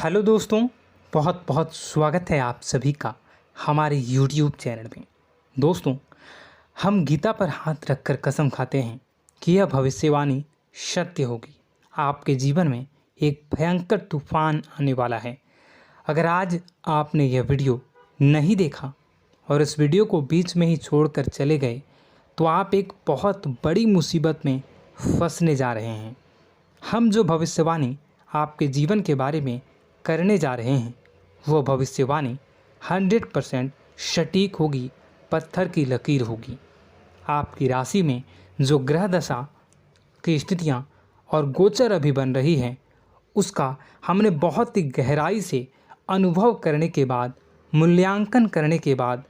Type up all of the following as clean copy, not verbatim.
Hello दोस्तों, बहुत बहुत स्वागत है आप सभी का हमारे YouTube चैनल में। दोस्तों, हम गीता पर हाथ रखकर कसम खाते हैं कि यह भविष्यवाणी सत्य होगी। आपके जीवन में एक भयंकर तूफान आने वाला है। अगर आज आपने यह वीडियो नहीं देखा और इस वीडियो को बीच में ही छोड़कर चले गए तो आप एक बहुत बड़ी मुसीबत में फंसने जा रहे हैं। हम जो भविष्यवाणी आपके जीवन के बारे में करने जा रहे हैं वो भविष्यवाणी 100% सटीक होगी, पत्थर की लकीर होगी। आपकी राशि में जो ग्रह दशा की स्थितियाँ और गोचर अभी बन रही हैं उसका हमने बहुत ही गहराई से अनुभव करने के बाद, मूल्यांकन करने के बाद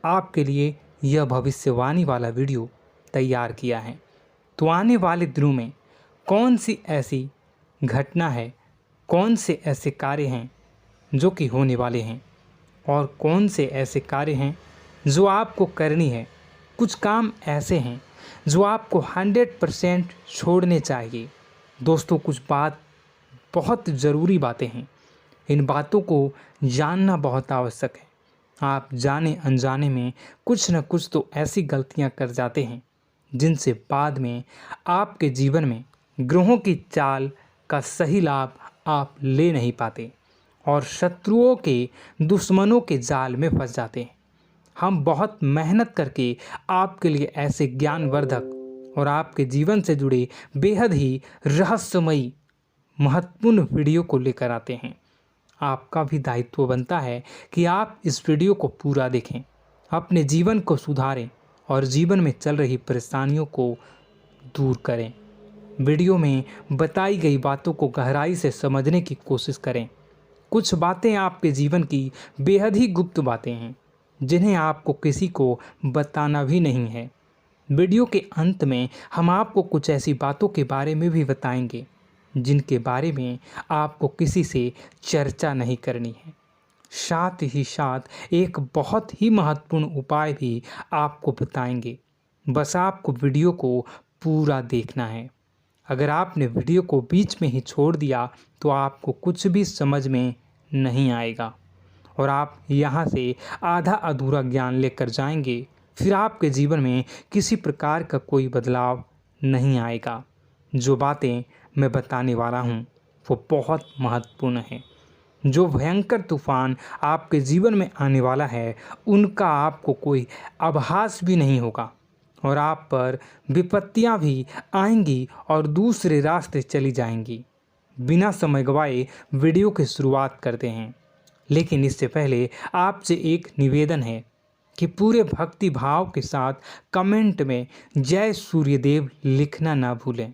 आपके लिए यह भविष्यवाणी वाला वीडियो तैयार किया है। तो आने वाले दिनों में कौन सी ऐसी घटना है, कौन से ऐसे कार्य हैं जो कि होने वाले हैं और कौन से ऐसे कार्य हैं जो आपको करनी है। कुछ काम ऐसे हैं जो आपको 100% छोड़ने चाहिए। दोस्तों, कुछ बात बहुत ज़रूरी बातें हैं। इन बातों को जानना बहुत आवश्यक है। आप जाने अनजाने में कुछ न कुछ तो ऐसी गलतियां कर जाते हैं जिनसे बाद में आपके जीवन में ग्रहों की चाल का सही लाभ आप ले नहीं पाते और शत्रुओं के, दुश्मनों के जाल में फंस जाते हैं। हम बहुत मेहनत करके आपके लिए ऐसे ज्ञानवर्धक और आपके जीवन से जुड़े बेहद ही रहस्यमयी महत्वपूर्ण वीडियो को लेकर आते हैं। आपका भी दायित्व बनता है कि आप इस वीडियो को पूरा देखें, अपने जीवन को सुधारें और जीवन में चल रही परेशानियों को दूर करें। वीडियो में बताई गई बातों को गहराई से समझने की कोशिश करें। कुछ बातें आपके जीवन की बेहद ही गुप्त बातें हैं जिन्हें आपको किसी को बताना भी नहीं है। वीडियो के अंत में हम आपको कुछ ऐसी बातों के बारे में भी बताएंगे जिनके बारे में आपको किसी से चर्चा नहीं करनी है। साथ ही साथ एक बहुत ही महत्वपूर्ण उपाय भी आपको बताएंगे। बस आपको वीडियो को पूरा देखना है। अगर आपने वीडियो को बीच में ही छोड़ दिया तो आपको कुछ भी समझ में नहीं आएगा और आप यहाँ से आधा अधूरा ज्ञान लेकर जाएंगे। फिर आपके जीवन में किसी प्रकार का कोई बदलाव नहीं आएगा। जो बातें मैं बताने वाला हूँ वो बहुत महत्वपूर्ण है। जो भयंकर तूफान आपके जीवन में आने वाला है उनका आपको कोई आभास भी नहीं होगा और आप पर विपत्तियां भी आएंगी और दूसरे रास्ते चली जाएंगी। बिना समय गवाए वीडियो की शुरुआत करते हैं, लेकिन इससे पहले आपसे एक निवेदन है कि पूरे भक्ति भाव के साथ कमेंट में जय सूर्यदेव लिखना ना भूलें।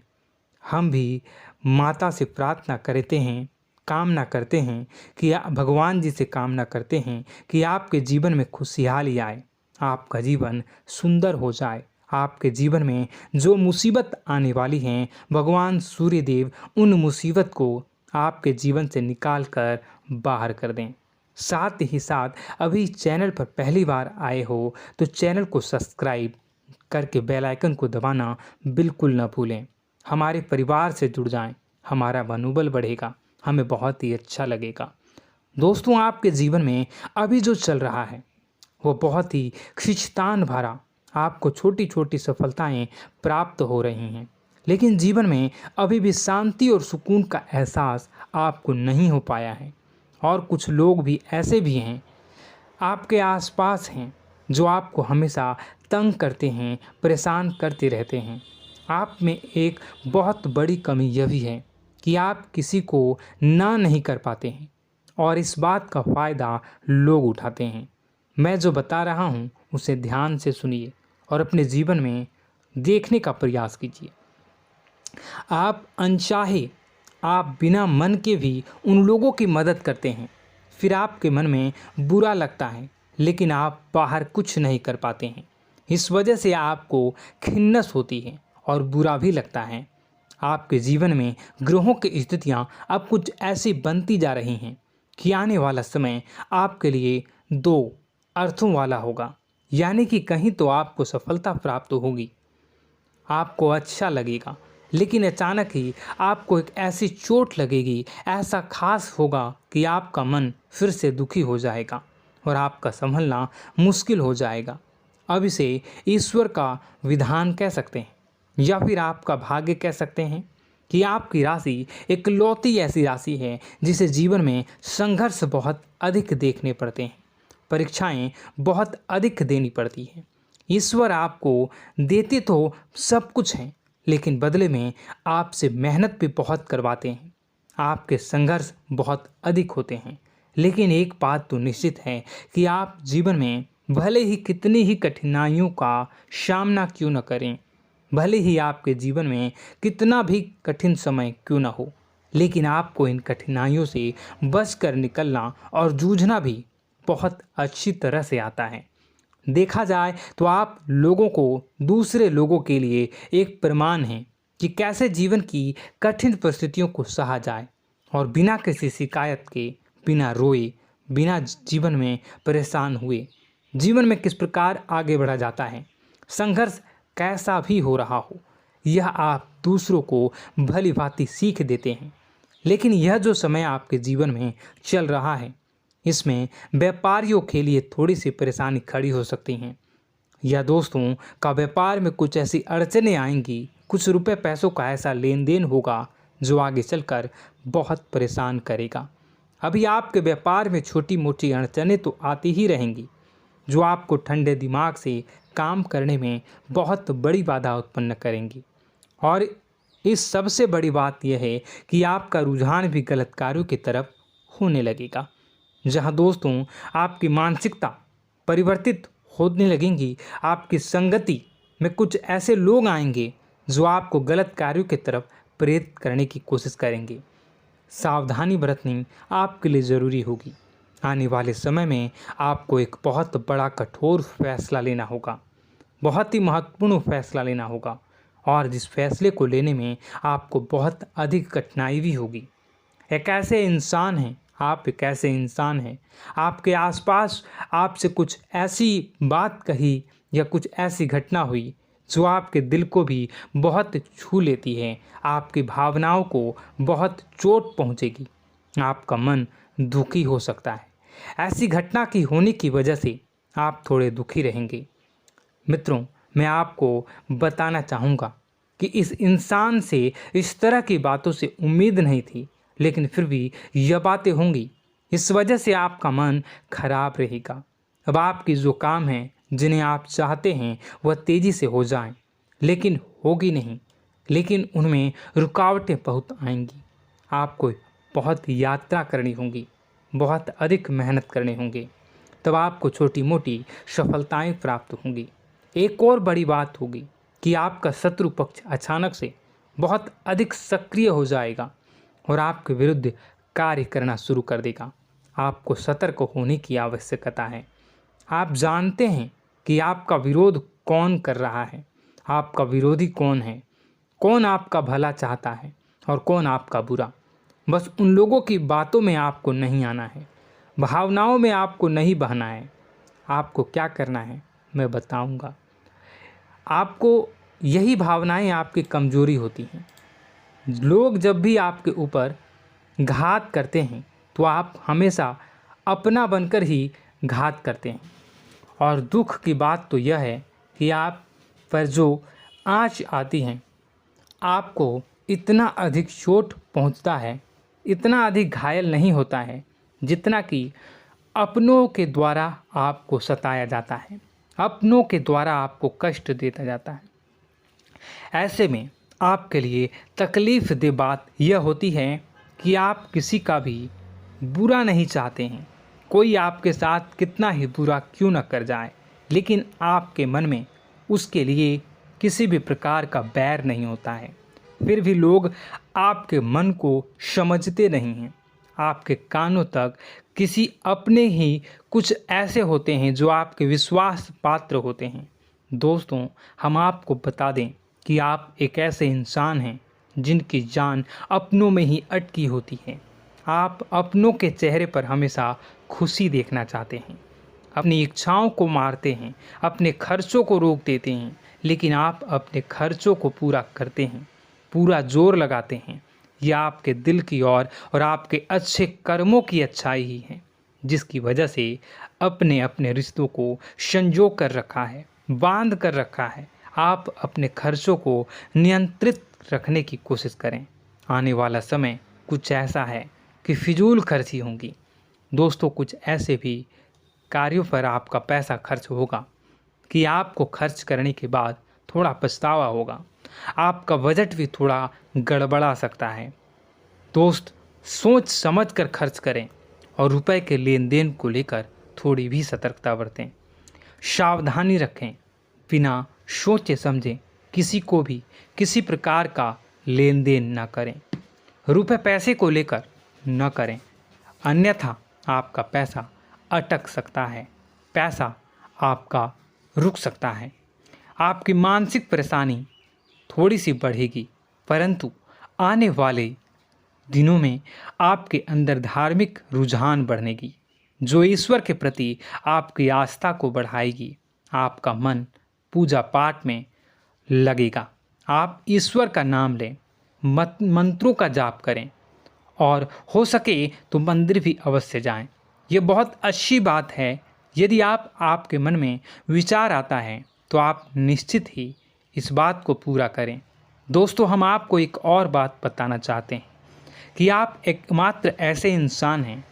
हम भी माता से प्रार्थना करते हैं, कामना करते हैं कि भगवान जी से कामना करते हैं कि आपके जीवन में खुशहाली आए, आपका जीवन सुंदर हो जाए। आपके जीवन में जो मुसीबत आने वाली हैं भगवान सूर्यदेव उन मुसीबत को आपके जीवन से निकाल कर बाहर कर दें। साथ ही साथ अभी चैनल पर पहली बार आए हो तो चैनल को सब्सक्राइब करके बेल आइकन को दबाना बिल्कुल न भूलें। हमारे परिवार से जुड़ जाएं, हमारा मनोबल बढ़ेगा, हमें बहुत ही अच्छा लगेगा। दोस्तों, आपके जीवन में अभी जो चल रहा है वो बहुत ही खींचतान भरा, आपको छोटी छोटी सफलताएं प्राप्त हो रही हैं, लेकिन जीवन में अभी भी शांति और सुकून का एहसास आपको नहीं हो पाया है। और कुछ लोग भी ऐसे भी हैं आपके आसपास हैं जो आपको हमेशा तंग करते हैं, परेशान करते रहते हैं। आप में एक बहुत बड़ी कमी यह भी है कि आप किसी को ना नहीं कर पाते हैं और इस बात का फ़ायदा लोग उठाते हैं। मैं जो बता रहा हूँ उसे ध्यान से सुनिए और अपने जीवन में देखने का प्रयास कीजिए। आप अनचाहे, आप बिना मन के भी उन लोगों की मदद करते हैं, फिर आपके मन में बुरा लगता है लेकिन आप बाहर कुछ नहीं कर पाते हैं। इस वजह से आपको खिन्नस होती है और बुरा भी लगता है। आपके जीवन में ग्रहों की स्थितियाँ अब कुछ ऐसी बनती जा रही हैं कि आने वाला समय आपके लिए दो अर्थों वाला होगा। यानी कि कहीं तो आपको सफलता प्राप्त होगी, आपको अच्छा लगेगा, लेकिन अचानक ही आपको एक ऐसी चोट लगेगी, ऐसा खास होगा कि आपका मन फिर से दुखी हो जाएगा और आपका संभलना मुश्किल हो जाएगा। अब इसे ईश्वर का विधान कह सकते हैं या फिर आपका भाग्य कह सकते हैं कि आपकी राशि इकलौती ऐसी राशि है जिसे जीवन में संघर्ष बहुत अधिक देखने पड़ते हैं, परीक्षाएं बहुत अधिक देनी पड़ती हैं। ईश्वर आपको देते तो सब कुछ हैं, लेकिन बदले में आपसे मेहनत भी बहुत करवाते हैं। आपके संघर्ष बहुत अधिक होते हैं, लेकिन एक बात तो निश्चित है कि आप जीवन में भले ही कितनी ही कठिनाइयों का सामना क्यों न करें, भले ही आपके जीवन में कितना भी कठिन समय क्यों न हो, लेकिन आपको इन कठिनाइयों से बचकर निकलना और जूझना भी बहुत अच्छी तरह से आता है। देखा जाए तो आप लोगों को दूसरे लोगों के लिए एक प्रमाण हैं कि कैसे जीवन की कठिन परिस्थितियों को सहा जाए और बिना किसी शिकायत के, बिना रोए, बिना जीवन में परेशान हुए जीवन में किस प्रकार आगे बढ़ा जाता है। संघर्ष कैसा भी हो रहा हो, यह आप दूसरों को भली भांति सीख देते हैं। लेकिन यह जो समय आपके जीवन में चल रहा है, इसमें व्यापारियों के लिए थोड़ी सी परेशानी खड़ी हो सकती हैं, या दोस्तों का व्यापार में कुछ ऐसी अड़चनें आएंगी, कुछ रुपए पैसों का ऐसा लेन देन होगा जो आगे चलकर बहुत परेशान करेगा। अभी आपके व्यापार में छोटी मोटी अड़चनें तो आती ही रहेंगी, जो आपको ठंडे दिमाग से काम करने में बहुत बड़ी बाधा उत्पन्न करेंगी। और इस सबसे बड़ी बात यह है कि आपका रुझान भी गलत कार्यों की तरफ होने लगेगा, जहां दोस्तों आपकी मानसिकता परिवर्तित होने लगेंगी। आपकी संगति में कुछ ऐसे लोग आएंगे जो आपको गलत कार्यों की तरफ प्रेरित करने की कोशिश करेंगे। सावधानी बरतनी आपके लिए ज़रूरी होगी। आने वाले समय में आपको एक बहुत बड़ा कठोर फैसला लेना होगा, बहुत ही महत्वपूर्ण फैसला लेना होगा, और जिस फैसले को लेने में आपको बहुत अधिक कठिनाई भी होगी। एक ऐसे इंसान हैं, आप एक ऐसे इंसान हैं, आपके आसपास आपसे कुछ ऐसी बात कही या कुछ ऐसी घटना हुई जो आपके दिल को भी बहुत छू लेती है, आपकी भावनाओं को बहुत चोट पहुंचेगी, आपका मन दुखी हो सकता है। ऐसी घटना की होने की वजह से आप थोड़े दुखी रहेंगे। मित्रों, मैं आपको बताना चाहूँगा कि इस इंसान से इस तरह की बातों से उम्मीद नहीं थी, लेकिन फिर भी यह बातें होंगी। इस वजह से आपका मन खराब रहेगा। अब आपकी जो काम है, जिन्हें आप चाहते हैं वह तेज़ी से हो जाएं, लेकिन होगी नहीं, लेकिन उनमें रुकावटें बहुत आएंगी। आपको बहुत यात्रा करनी होगी, बहुत अधिक मेहनत करने होंगे, तब आपको छोटी मोटी सफलताएं प्राप्त होंगी। एक और बड़ी बात होगी कि आपका शत्रु पक्ष अचानक से बहुत अधिक सक्रिय हो जाएगा और आपके विरुद्ध कार्य करना शुरू कर देगा। आपको सतर्क होने की आवश्यकता है। आप जानते हैं कि आपका विरोध कौन कर रहा है, आपका विरोधी कौन है, कौन आपका भला चाहता है और कौन आपका बुरा। बस उन लोगों की बातों में आपको नहीं आना है, भावनाओं में आपको नहीं बहना है। आपको क्या करना है मैं बताऊंगा। आपको यही भावनाएं आपकी कमजोरी होती हैं। लोग जब भी आपके ऊपर घात करते हैं तो आप हमेशा अपना बनकर ही घात करते हैं। और दुख की बात तो यह है कि आप पर जो आँच आती है, आपको इतना अधिक चोट पहुंचता है, इतना अधिक घायल नहीं होता है जितना कि अपनों के द्वारा आपको सताया जाता है, अपनों के द्वारा आपको कष्ट देता जाता है। ऐसे में आपके लिए तकलीफ़ दे बात यह होती है कि आप किसी का भी बुरा नहीं चाहते हैं। कोई आपके साथ कितना ही बुरा क्यों न कर जाए, लेकिन आपके मन में उसके लिए किसी भी प्रकार का बैर नहीं होता है। फिर भी लोग आपके मन को समझते नहीं हैं। आपके कानों तक किसी अपने ही कुछ ऐसे होते हैं जो आपके विश्वास पात्र होते हैं। दोस्तों, हम आपको बता दें कि आप एक ऐसे इंसान हैं जिनकी जान अपनों में ही अटकी होती है। आप अपनों के चेहरे पर हमेशा खुशी देखना चाहते हैं, अपनी इच्छाओं को मारते हैं, अपने खर्चों को रोक देते हैं, लेकिन आप अपने खर्चों को पूरा करते हैं, पूरा जोर लगाते हैं, यह आपके दिल की और आपके अच्छे कर्मों की अच्छाई ही है, जिसकी वजह से अपने अपने रिश्तों को संजो कर रखा है, बांध कर रखा है। आप अपने खर्चों को नियंत्रित रखने की कोशिश करें। आने वाला समय कुछ ऐसा है कि फिजूल खर्ची होंगी। दोस्तों, कुछ ऐसे भी कार्यों पर आपका पैसा खर्च होगा कि आपको खर्च करने के बाद थोड़ा पछतावा होगा। आपका बजट भी थोड़ा गड़बड़ा सकता है। दोस्त, सोच समझ कर खर्च करें और रुपए के लेन देन को लेकर थोड़ी भी सतर्कता बरतें। सावधानी रखें, बिना सोचे समझे किसी को भी किसी प्रकार का लेन देन न करें। रुपए पैसे को लेकर न करें, अन्यथा आपका पैसा अटक सकता है, पैसा आपका रुक सकता है। आपकी मानसिक परेशानी थोड़ी सी बढ़ेगी, परंतु आने वाले दिनों में आपके अंदर धार्मिक रुझान बढ़नेगी, जो ईश्वर के प्रति आपकी आस्था को बढ़ाएगी। आपका मन पूजा पाठ में लगेगा। आप ईश्वर का नाम लें, मंत्रों का जाप करें और हो सके तो मंदिर भी अवश्य जाएं। ये बहुत अच्छी बात है। यदि आपके मन में विचार आता है तो आप निश्चित ही इस बात को पूरा करें। दोस्तों, हम आपको एक और बात बताना चाहते हैं कि आप एकमात्र ऐसे इंसान हैं,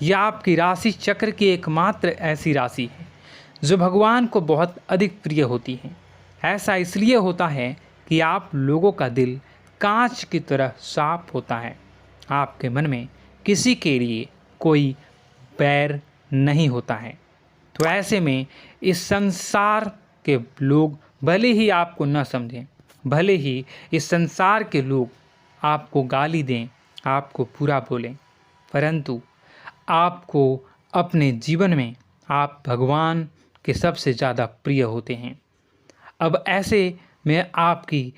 यह आपकी राशि चक्र की एकमात्र ऐसी राशि है जो भगवान को बहुत अधिक प्रिय होती है। ऐसा इसलिए होता है कि आप लोगों का दिल कांच की तरह साफ होता है। आपके मन में किसी के लिए कोई बैर नहीं होता है। तो ऐसे में इस संसार के लोग भले ही आपको न समझें, भले ही इस संसार के लोग आपको गाली दें, आपको बुरा बोलें, परंतु आपको अपने जीवन में आप भगवान के सबसे ज़्यादा प्रिय होते हैं। अब ऐसे में आपकी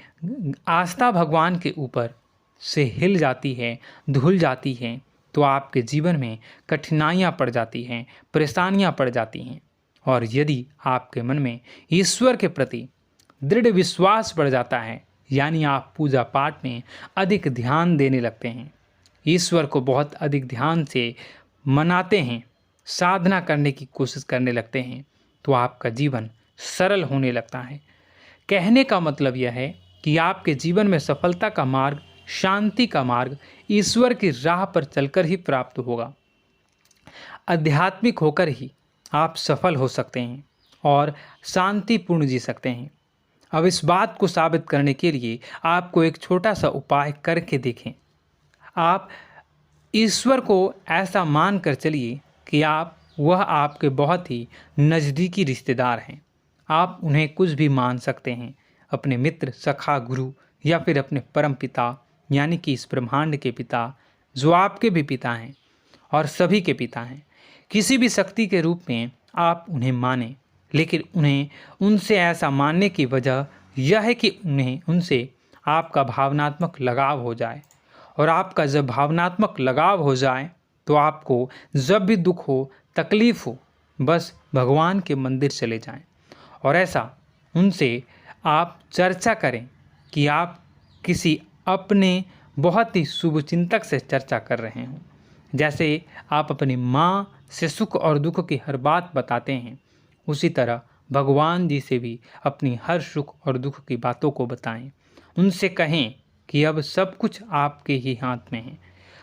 आस्था भगवान के ऊपर से हिल जाती है, धुल जाती है, तो आपके जीवन में कठिनाइयाँ पड़ जाती हैं, परेशानियाँ पड़ जाती हैं। और यदि आपके मन में ईश्वर के प्रति दृढ़ विश्वास बढ़ जाता है, यानी आप पूजा पाठ में अधिक ध्यान देने लगते हैं, ईश्वर को बहुत अधिक ध्यान से मनाते हैं, साधना करने की कोशिश करने लगते हैं, तो आपका जीवन सरल होने लगता है। कहने का मतलब यह है कि आपके जीवन में सफलता का मार्ग, शांति का मार्ग ईश्वर की राह पर चलकर ही प्राप्त होगा। आध्यात्मिक होकर ही आप सफल हो सकते हैं और शांतिपूर्ण जी सकते हैं। अब इस बात को साबित करने के लिए आपको एक छोटा सा उपाय करके देखें। आप ईश्वर को ऐसा मान कर चलिए कि वह आपके बहुत ही नज़दीकी रिश्तेदार हैं। आप उन्हें कुछ भी मान सकते हैं, अपने मित्र, सखा, गुरु या फिर अपने परम पिता, यानी कि इस ब्रह्मांड के पिता, जो आपके भी पिता हैं और सभी के पिता हैं। किसी भी शक्ति के रूप में आप उन्हें मानें, लेकिन उन्हें उनसे ऐसा मानने की वजह यह है कि उनसे आपका भावनात्मक लगाव हो जाए। और आपका जब भावनात्मक लगाव हो जाए तो आपको जब भी दुख हो, तकलीफ़ हो, बस भगवान के मंदिर चले जाएं और ऐसा उनसे आप चर्चा करें कि आप किसी अपने बहुत ही शुभचिंतक से चर्चा कर रहे हों। जैसे आप अपनी माँ से सुख और दुख की हर बात बताते हैं, उसी तरह भगवान जी से भी अपनी हर सुख और दुख की बातों को बताएं। उनसे कहें कि अब सब कुछ आपके ही हाथ में है,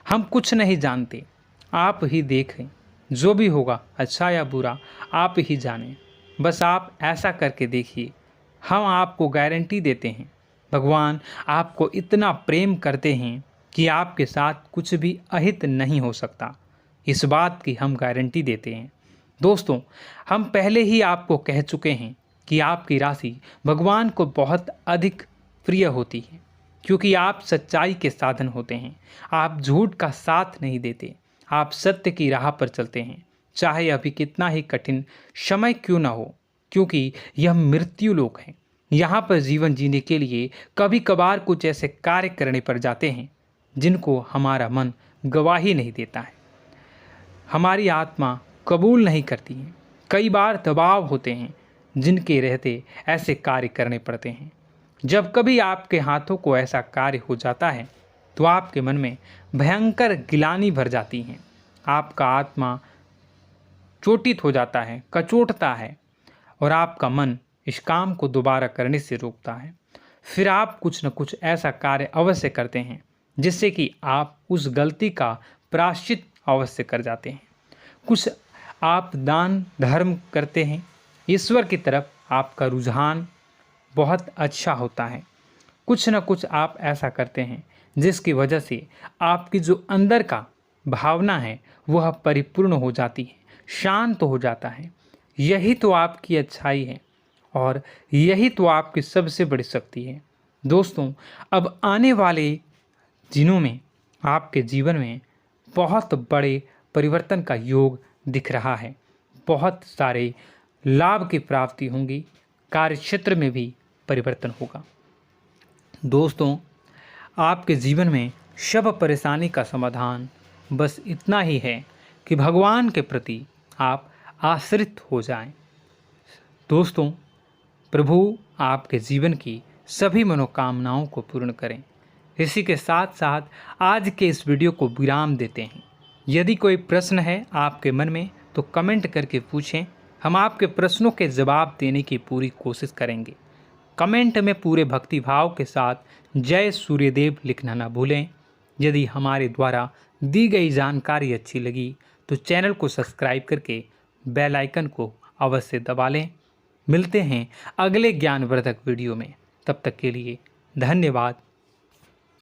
हम कुछ नहीं जानते, आप ही देखें, जो भी होगा अच्छा या बुरा आप ही जानें। बस आप ऐसा करके देखिए, हम आपको गारंटी देते हैं भगवान आपको इतना प्रेम करते हैं कि आपके साथ कुछ भी अहित नहीं हो सकता। इस बात की हम गारंटी देते हैं। दोस्तों, हम पहले ही आपको कह चुके हैं कि आपकी राशि भगवान को बहुत अधिक प्रिय होती है, क्योंकि आप सच्चाई के साधन होते हैं। आप झूठ का साथ नहीं देते, आप सत्य की राह पर चलते हैं, चाहे अभी कितना ही कठिन समय क्यों ना हो, क्योंकि यह मृत्यु लोक है। यहाँ पर जीवन जीने के लिए कभी कभार कुछ ऐसे कार्य करने पड़ जाते हैं जिनको हमारा मन गवाही नहीं देता है, हमारी आत्मा कबूल नहीं करती है। कई बार दबाव होते हैं जिनके रहते ऐसे कार्य करने पड़ते हैं। जब कभी आपके हाथों को ऐसा कार्य हो जाता है तो आपके मन में भयंकर गिलानी भर जाती है। आपका आत्मा चोटित हो जाता है, कचोटता है और आपका मन इस काम को दोबारा करने से रोकता है। फिर आप कुछ न कुछ ऐसा कार्य अवश्य करते हैं जिससे कि आप उस गलती का प्रायश्चित अवश्य कर जाते हैं। कुछ आप दान धर्म करते हैं। ईश्वर की तरफ आपका रुझान बहुत अच्छा होता है। कुछ न कुछ आप ऐसा करते हैं जिसकी वजह से आपकी जो अंदर का भावना है वह परिपूर्ण हो जाती है, शांत हो जाता है। यही तो आपकी अच्छाई है और यही तो आपकी सबसे बड़ी शक्ति है। दोस्तों, अब आने वाले दिनों में आपके जीवन में बहुत बड़े परिवर्तन का योग दिख रहा है। बहुत सारे लाभ की प्राप्ति होंगी, कार्य क्षेत्र में भी परिवर्तन होगा। दोस्तों, आपके जीवन में सब परेशानी का समाधान बस इतना ही है कि भगवान के प्रति आप आश्रित हो जाएं। दोस्तों, प्रभु आपके जीवन की सभी मनोकामनाओं को पूर्ण करें। इसी के साथ साथ आज के इस वीडियो को विराम देते हैं। यदि कोई प्रश्न है आपके मन में तो कमेंट करके पूछें, हम आपके प्रश्नों के जवाब देने की पूरी कोशिश करेंगे। कमेंट में पूरे भक्तिभाव के साथ जय सूर्यदेव लिखना ना भूलें। यदि हमारे द्वारा दी गई जानकारी अच्छी लगी तो चैनल को सब्सक्राइब करके बेल आइकन को अवश्य दबा लें। मिलते हैं अगले ज्ञानवर्धक वीडियो में। तब तक के लिए धन्यवाद।